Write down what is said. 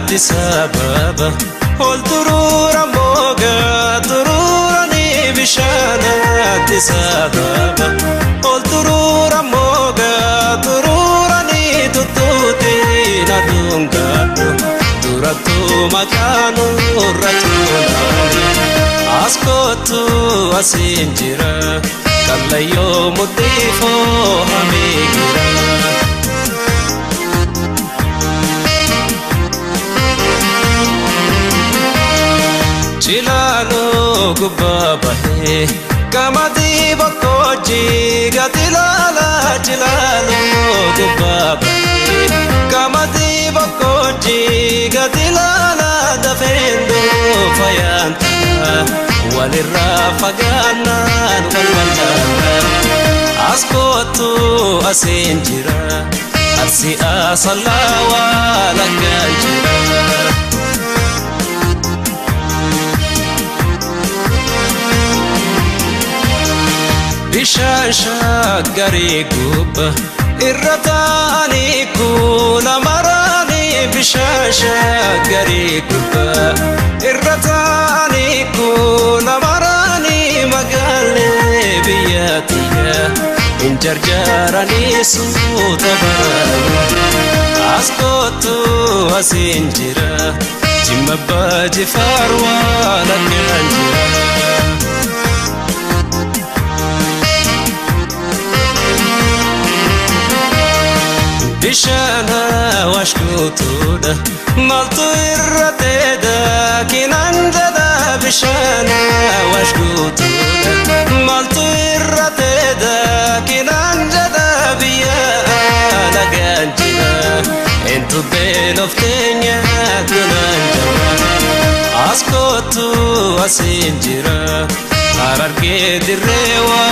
sababa ol turura moga tururani bishanati sababa ol turura moga tururani tututi nadunga turatu makanu ratulani askotu asinjira kallayo mutifo hamigira Chilano gubabahe kamadi bakoji gatilala chilano gubabahe kamadi bakoji gatilala dafendo fayanta walirra faganan walwalana askotu asinjira arsi asalawa lakanjira Bishasha gari guba irratani kula marani bishasha gari guba irratani kula marani magale biyatiya injarjarani sutabarani askotu asinjira jimabbaji farwa lakanjira Bishana washkutuda maltu irrateda kinanjada bishana washkutuda maltu irrateda kinanjada biya laganjida entu beloftenya kunanjada askotu asinjira hararge dirrewa